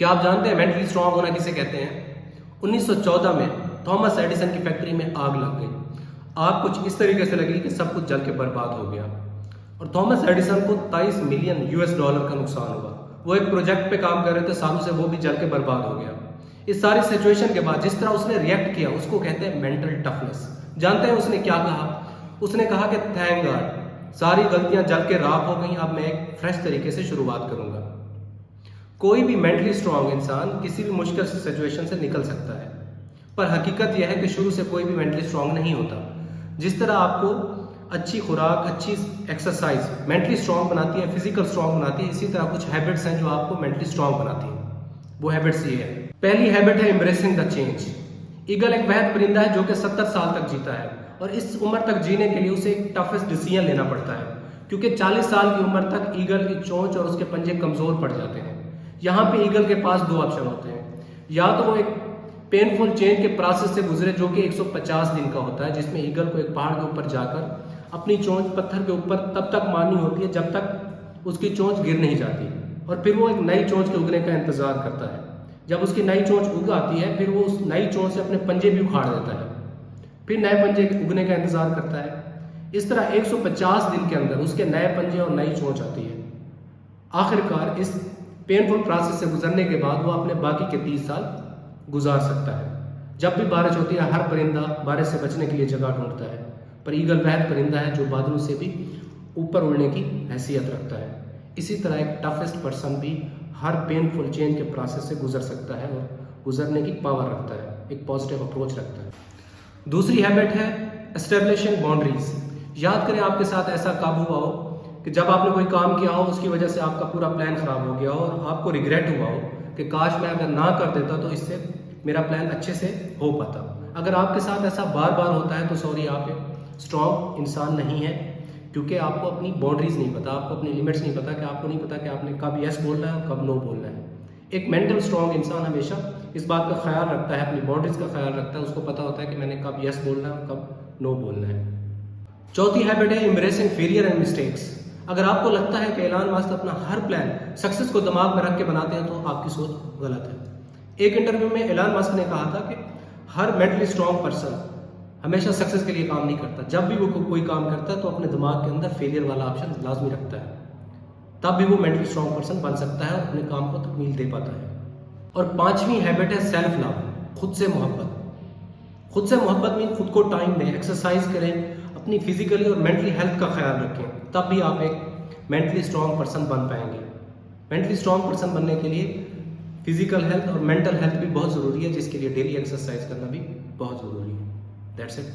क्या आप जानते हैं मेंटली स्ट्रांग होना किसे कहते हैं? 1914 में थॉमस एडिसन की फैक्ट्री में आग लग गई। आग कुछ इस तरीके से लगी कि सब कुछ जल के बर्बाद हो गया और थॉमस एडिसन को 23 मिलियन यूएस डॉलर का नुकसान हुआ। वो एक प्रोजेक्ट पे काम कर रहे थे, सालों से वो भी जल के बर्बाद हो गया। इस सारी सिचुएशन के बाद जिस तरह उसने रिएक्ट किया उसको कहते हैं मेंटल टफनेस। जानते हैं उसने क्या कहा? उसने कहा कि थैंक गॉड, सारी गलतियां जल के राख हो गई, अब मैं एक फ्रेश तरीके से शुरुआत करूंगा। कोई भी मेंटली स्ट्रांग इंसान किसी भी मुश्किल सिचुएशन से निकल सकता है, पर हकीकत यह है कि शुरू से कोई भी मेंटली स्ट्रांग नहीं होता। जिस तरह आपको अच्छी खुराक, अच्छी एक्सरसाइज मेंटली स्ट्रांग बनाती है, फिजिकल स्ट्रांग बनाती है, इसी तरह कुछ हैबिट्स हैं जो आपको मेंटली स्ट्रांग बनाती हैं। वो हैबिट्स ये है। पहली हैबिट है एम्ब्रेसिंग द चेंज। ईगल एक वह परिंदा है जो कि 70 साल तक जीता है और इस उम्र तक जीने के लिए उसे एक टफेस्ट डिसीजन लेना पड़ता है, क्योंकि 40 साल की उम्र तक ईगल की चोंच और उसके पंजे कमजोर पड़ जाते हैं। यहाँ पे ईगल के पास दो ऑप्शन होते हैं, या तो वो एक पेनफुल चेंज के प्रोसेस से गुजरे जो कि 150 दिन का होता है, जिसमें ईगल को एक पहाड़ के ऊपर जाकर अपनी चोंच पत्थर के ऊपर तब तक मारनी होती है जब तक उसकी चोंच गिर नहीं जाती, और फिर वो एक नई चोंच के उगने का इंतजार करता है। जब उसकी नई चोंच उग आती है फिर वो उस नई चोंच से अपने पंजे भी उखाड़ देता है, फिर नए पंजे उगने का इंतजार करता है। इस तरह 150 दिन के अंदर उसके नए पंजे और नई चोंच आती है। आखिरकार इस पेनफुल प्रोसेस से गुजरने के बाद वो अपने बाकी के 30 साल गुजार सकता है। जब भी बारिश होती है हर परिंदा बारिश से बचने के लिए जगह ढूंढता है, पर ईगल वह परिंदा है जो बादलों से भी ऊपर उड़ने की हैसियत रखता है। इसी तरह एक टफेस्ट पर्सन भी हर पेनफुल चेंज के प्रोसेस से गुजर सकता है और गुजरने की पावर रखता है, एक पॉजिटिव अप्रोच रखता है। दूसरी हैबिट है एस्टेब्लिशिंग बाउंड्रीज। याद करें आपके साथ ऐसा कब हुआ हो कि जब आपने कोई काम किया हो, उसकी वजह से आपका पूरा प्लान खराब हो गया हो और आपको रिग्रेट हुआ हो कि काश मैं अगर ना कर देता तो इससे मेरा प्लान अच्छे से हो पाता। अगर आपके साथ ऐसा बार बार होता है तो सॉरी, आप एक स्ट्रॉन्ग इंसान नहीं है, क्योंकि आपको अपनी बाउंड्रीज नहीं पता, आपको अपनी लिमिट्स नहीं पता, कि आपको नहीं पता कि आपने कब यस बोलना है और कब नो बोलना है। एक मेंटल स्ट्रॉन्ग इंसान हमेशा इस बात का ख्याल रखता है, अपनी बाउंड्रीज का ख्याल रखता है, उसको पता होता है कि मैंने कब यस बोलना है और कब नो बोलना है। चौथी हैबिट है एम्ब्रेसिंग फेलियर एंड मिस्टेक्स। अगर आपको लगता है कि एलन मस्क अपना हर प्लान सक्सेस को दिमाग में रख के बनाते हैं तो आपकी सोच गलत है। एक इंटरव्यू में एलन मस्क ने कहा था कि हर मेंटली स्ट्रांग पर्सन हमेशा सक्सेस के लिए काम नहीं करता। जब भी वो कोई काम करता है तो अपने दिमाग के अंदर फेलियर वाला ऑप्शन लाजमी रखता है, तब भी वो मेंटली स्ट्रांग पर्सन बन सकता है और अपने काम को तकमील दे पाता है। और पांचवी हैबिट है सेल्फ लव, खुद से मोहब्बत। खुद से मोहब्बत मीन खुद को टाइम दें, एक्सरसाइज करें, अपनी फिजिकली और मेंटली हेल्थ का ख्याल रखें, तब भी आप एक मेंटली स्ट्रांग पर्सन बन पाएंगे। मेंटली स्ट्रांग पर्सन बनने के लिए फिजिकल हेल्थ और मेंटल हेल्थ भी बहुत ज़रूरी है, जिसके लिए डेली एक्सरसाइज करना भी बहुत ज़रूरी है। That's it.